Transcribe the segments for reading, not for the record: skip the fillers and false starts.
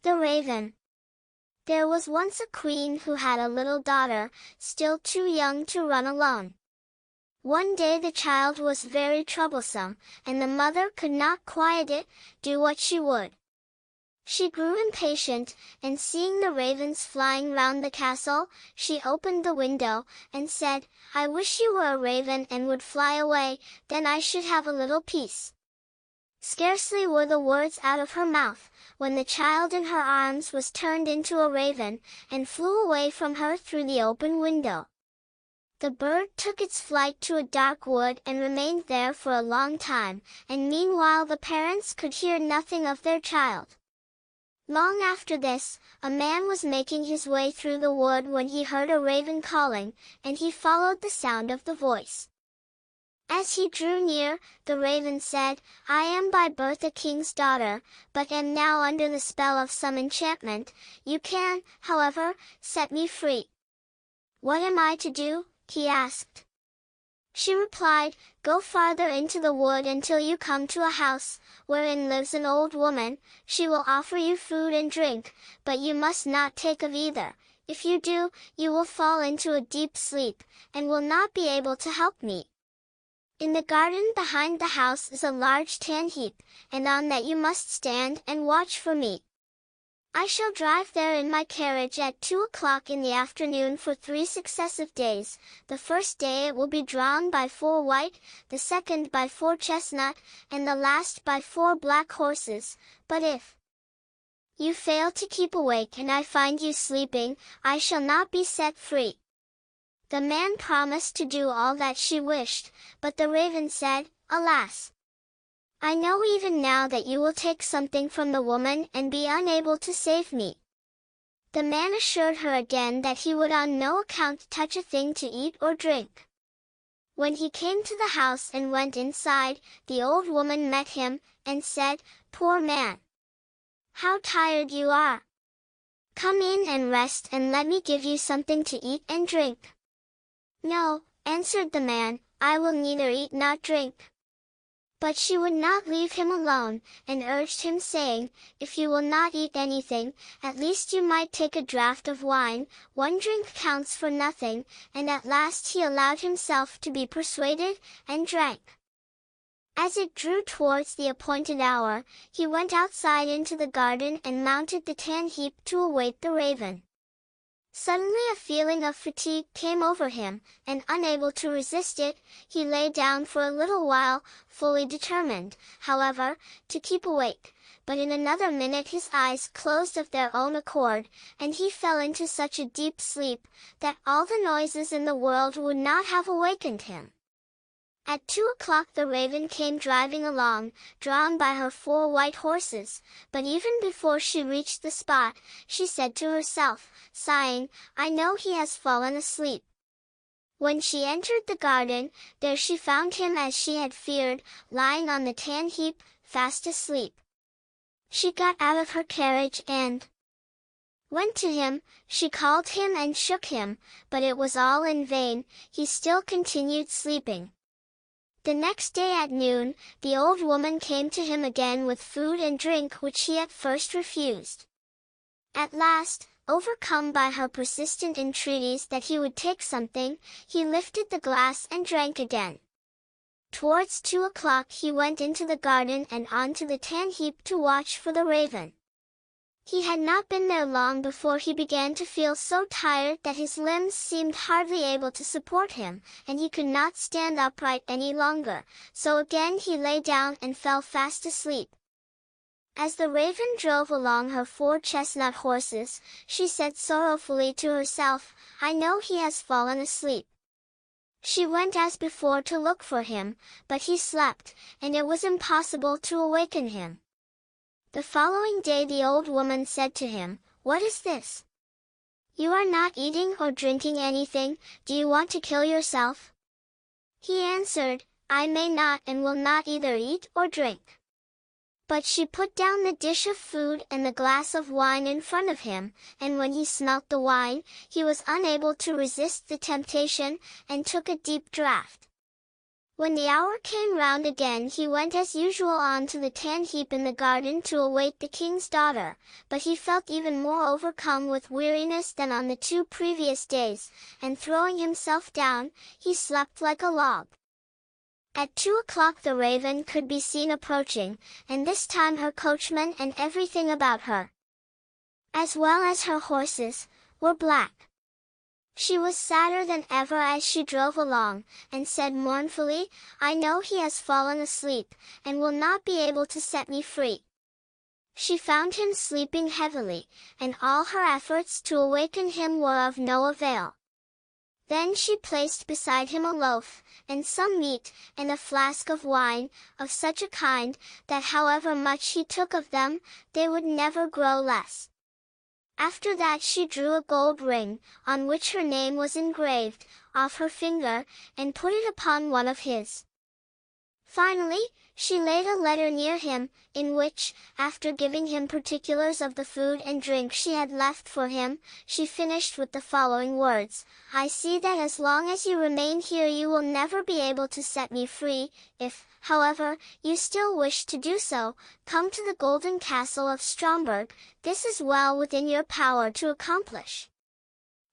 The Raven. There was once a queen who had a little daughter, still too young to run alone. One day the child was very troublesome, and the mother could not quiet it, do what she would. She grew impatient, and seeing the ravens flying round the castle, she opened the window, and said, "I wish you were a raven and would fly away, then I should have a little peace." Scarcely were the words out of her mouth, when the child in her arms was turned into a raven, and flew away from her through the open window. The bird took its flight to a dark wood and remained there for a long time, and meanwhile the parents could hear nothing of their child. Long after this, a man was making his way through the wood when he heard a raven calling, and he followed the sound of the voice. As he drew near, the raven said, "I am by birth a king's daughter, but am now under the spell of some enchantment. You can, however, set me free." "What am I to do?" he asked. She replied, "Go farther into the wood until you come to a house, wherein lives an old woman. She will offer you food and drink, but you must not take of either. If you do, you will fall into a deep sleep, and will not be able to help me. In the garden behind the house is a large tan heap, and on that you must stand and watch for me. I shall drive there in my carriage at 2 o'clock in the afternoon for 3 successive days. The first day it will be drawn by 4 white, the second by 4 chestnut, and the last by 4 black horses. But if you fail to keep awake and I find you sleeping, I shall not be set free." The man promised to do all that she wished, but the raven said, "Alas! I know even now that you will take something from the woman and be unable to save me." The man assured her again that he would on no account touch a thing to eat or drink. When he came to the house and went inside, the old woman met him, and said, "Poor man! How tired you are! Come in and rest and let me give you something to eat and drink." "No," answered the man, "I will neither eat nor drink." But she would not leave him alone, and urged him saying, "If you will not eat anything, at least you might take a draught of wine, 1 drink counts for nothing," and at last he allowed himself to be persuaded, and drank. As it drew towards the appointed hour, he went outside into the garden and mounted the tan heap to await the raven. Suddenly a feeling of fatigue came over him, and unable to resist it, he lay down for a little while, fully determined, however, to keep awake, but in another minute his eyes closed of their own accord, and he fell into such a deep sleep, that all the noises in the world would not have awakened him. At 2 o'clock the raven came driving along, drawn by her 4 white horses, but even before she reached the spot, she said to herself, sighing, "I know he has fallen asleep." When she entered the garden, there she found him as she had feared, lying on the tan heap, fast asleep. She got out of her carriage and went to him. She called him and shook him, but it was all in vain, he still continued sleeping. The next day at noon, the old woman came to him again with food and drink which he at first refused. At last, overcome by her persistent entreaties that he would take something, he lifted the glass and drank again. Towards 2 o'clock he went into the garden and onto the tan heap to watch for the raven. He had not been there long before he began to feel so tired that his limbs seemed hardly able to support him, and he could not stand upright any longer, so again he lay down and fell fast asleep. As the raven drove along her 4 chestnut horses, she said sorrowfully to herself, "I know he has fallen asleep." She went as before to look for him, but he slept, and it was impossible to awaken him. The following day the old woman said to him, "What is this? You are not eating or drinking anything, do you want to kill yourself?" He answered, "I may not and will not either eat or drink." But she put down the dish of food and the glass of wine in front of him, and when he smelt the wine, he was unable to resist the temptation, and took a deep draught. When the hour came round again he went as usual on to the tan heap in the garden to await the king's daughter, but he felt even more overcome with weariness than on the 2 previous days, and throwing himself down, he slept like a log. At 2 o'clock the Raven could be seen approaching, and this time her coachman and everything about her, as well as her horses, were black. She was sadder than ever as she drove along, and said mournfully, "I know he has fallen asleep, and will not be able to set me free." She found him sleeping heavily, and all her efforts to awaken him were of no avail. Then she placed beside him a loaf, and some meat, and a flask of wine, of such a kind, that however much he took of them, they would never grow less. After that she drew a gold ring, on which her name was engraved, off her finger, and put it upon one of his. Finally, she laid a letter near him, in which, after giving him particulars of the food and drink she had left for him, she finished with the following words: "I see that as long as you remain here you will never be able to set me free. If, however, you still wish to do so, come to the golden castle of Stromberg. This is well within your power to accomplish."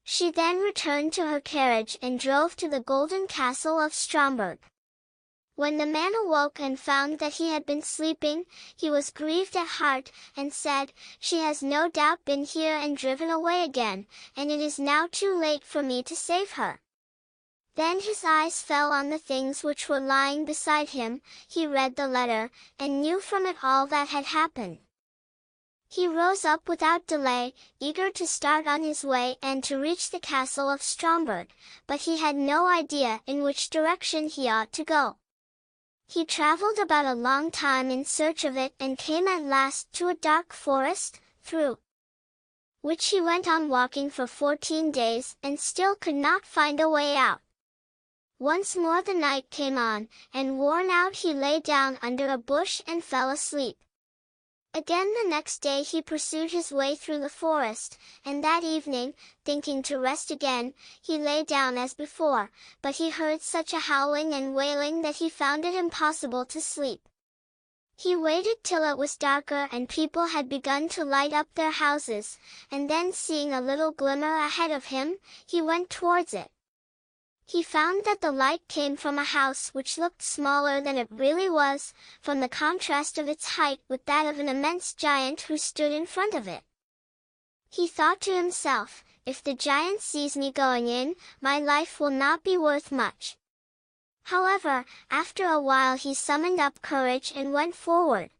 She then returned to her carriage and drove to the golden castle of Stromberg. When the man awoke and found that he had been sleeping, he was grieved at heart, and said, "She has no doubt been here and driven away again, and it is now too late for me to save her." Then his eyes fell on the things which were lying beside him, he read the letter, and knew from it all that had happened. He rose up without delay, eager to start on his way and to reach the castle of Stromberg, but he had no idea in which direction he ought to go. He traveled about a long time in search of it and came at last to a dark forest, through which he went on walking for 14 days and still could not find a way out. Once more the night came on, and worn out he lay down under a bush and fell asleep. Again the next day he pursued his way through the forest, and that evening, thinking to rest again, he lay down as before, but he heard such a howling and wailing that he found it impossible to sleep. He waited till it was darker and people had begun to light up their houses, and then seeing a little glimmer ahead of him, he went towards it. He found that the light came from a house which looked smaller than it really was, from the contrast of its height with that of an immense giant who stood in front of it. He thought to himself, "If the giant sees me going in, my life will not be worth much." However, after a while he summoned up courage and went forward.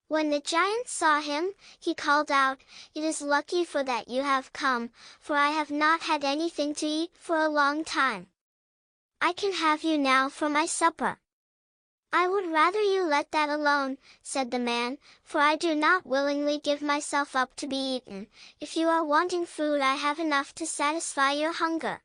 When the giant saw him, he called out, "It is lucky for that you have come, for I have not had anything to eat for a long time. I can have you now for my supper." "I would rather you let that alone," said the man, "for I do not willingly give myself up to be eaten. If you are wanting food I have enough to satisfy your hunger."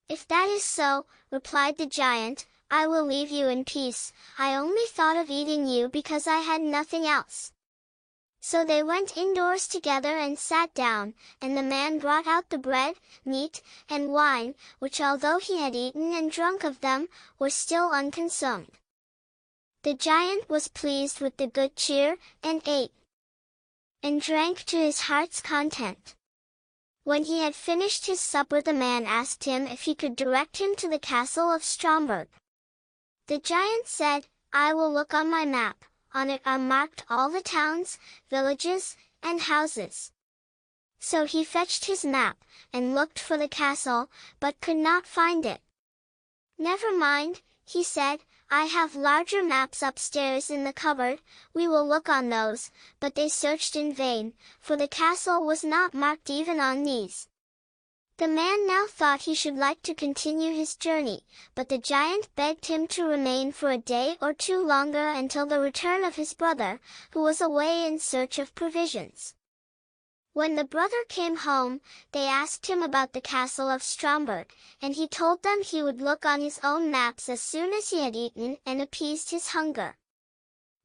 "If that is so," replied the giant, "I will leave you in peace. I only thought of eating you because I had nothing else." So they went indoors together and sat down, and the man brought out the bread, meat, and wine, which although he had eaten and drunk of them, were still unconsumed. The giant was pleased with the good cheer, and ate and drank to his heart's content. When he had finished his supper the man asked him if he could direct him to the castle of Stromberg. The giant said, "I will look on my map, on it are marked all the towns, villages, and houses." So he fetched his map, and looked for the castle, but could not find it. "Never mind," he said, "I have larger maps upstairs in the cupboard, we will look on those," but they searched in vain, for the castle was not marked even on these. The man now thought he should like to continue his journey, but the giant begged him to remain for a day or two longer until the return of his brother, who was away in search of provisions. When the brother came home, they asked him about the castle of Stromberg, and he told them he would look on his own maps as soon as he had eaten and appeased his hunger.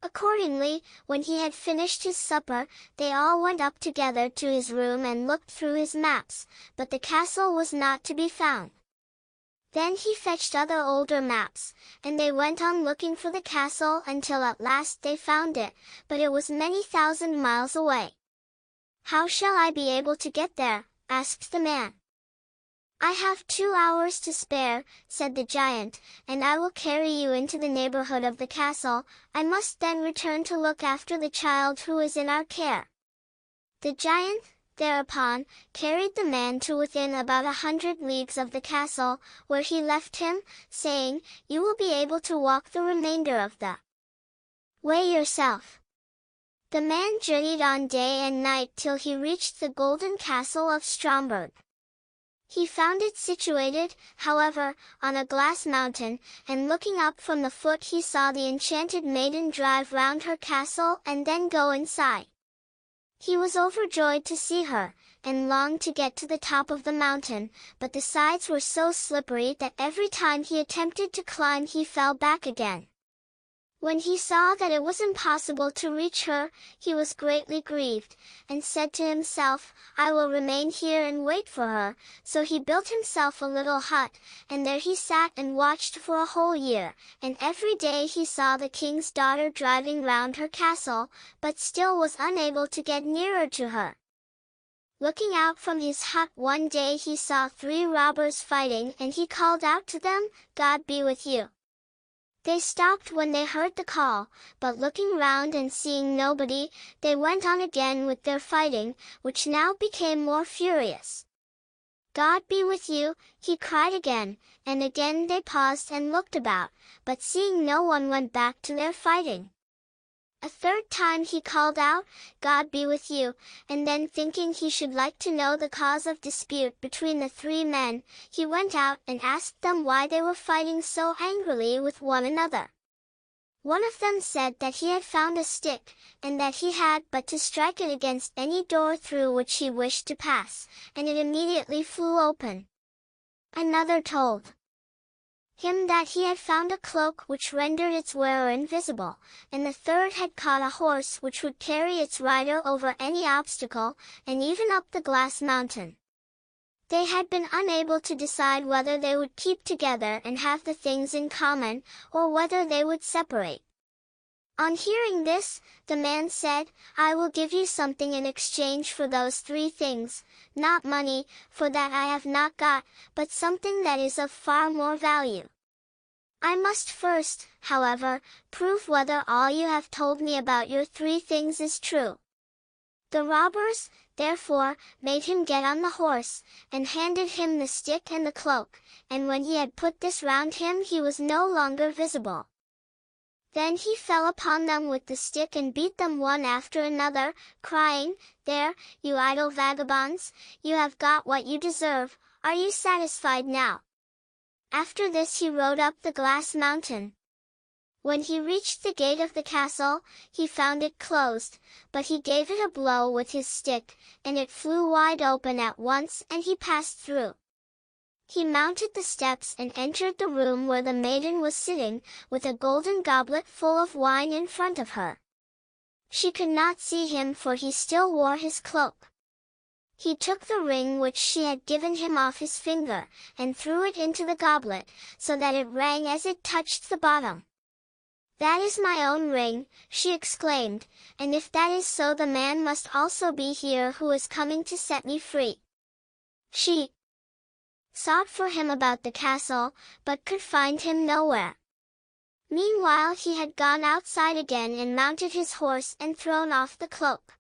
Accordingly, when he had finished his supper, they all went up together to his room and looked through his maps, but the castle was not to be found. Then he fetched other older maps, and they went on looking for the castle until at last they found it, but it was many thousand miles away. "How shall I be able to get there?" asked the man. "I have 2 hours to spare," said the giant, "and I will carry you into the neighborhood of the castle. I must then return to look after the child who is in our care." The giant, thereupon, carried the man to within about 100 leagues of the castle, where he left him, saying, "You will be able to walk the remainder of the way yourself." The man journeyed on day and night till he reached the golden castle of Stromberg. He found it situated, however, on a glass mountain, and looking up from the foot he saw the enchanted maiden drive round her castle and then go inside. He was overjoyed to see her, and longed to get to the top of the mountain, but the sides were so slippery that every time he attempted to climb he fell back again. When he saw that it was impossible to reach her, he was greatly grieved, and said to himself, "I will remain here and wait for her." So he built himself a little hut, and there he sat and watched for a whole year, and every day he saw the king's daughter driving round her castle, but still was unable to get nearer to her. Looking out from his hut one day he saw 3 robbers fighting, and he called out to them, "God be with you." They stopped when they heard the call, but looking round and seeing nobody, they went on again with their fighting, which now became more furious. "God be with you," he cried again, and again they paused and looked about, but seeing no one went back to their fighting. A third time he called out, "God be with you," and then thinking he should like to know the cause of dispute between the 3 men, he went out and asked them why they were fighting so angrily with one another. One of them said that he had found a stick, and that he had but to strike it against any door through which he wished to pass, and it immediately flew open. Another told him that he had found a cloak which rendered its wearer invisible, and the third had caught a horse which would carry its rider over any obstacle, and even up the glass mountain. They had been unable to decide whether they would keep together and have the things in common, or whether they would separate. On hearing this, the man said, "I will give you something in exchange for those 3 things, not money, for that I have not got, but something that is of far more value. I must first, however, prove whether all you have told me about your 3 things is true." The robbers, therefore, made him get on the horse, and handed him the stick and the cloak, and when he had put this round him he was no longer visible. Then he fell upon them with the stick and beat them one after another, crying, "There, you idle vagabonds, you have got what you deserve. Are you satisfied now?" After this he rode up the glass mountain. When he reached the gate of the castle, he found it closed, but he gave it a blow with his stick, and it flew wide open at once and he passed through. He mounted the steps and entered the room where the maiden was sitting, with a golden goblet full of wine in front of her. She could not see him for he still wore his cloak. He took the ring which she had given him off his finger, and threw it into the goblet, so that it rang as it touched the bottom. "That is my own ring," she exclaimed, "and if that is so the man must also be here who is coming to set me free." She sought for him about the castle, but could find him nowhere. Meanwhile he had gone outside again and mounted his horse and thrown off the cloak.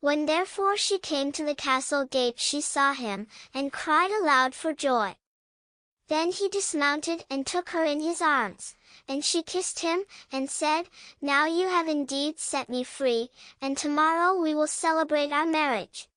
When therefore she came to the castle gate she saw him, and cried aloud for joy. Then he dismounted and took her in his arms, and she kissed him, and said, "Now you have indeed set me free, and tomorrow we will celebrate our marriage."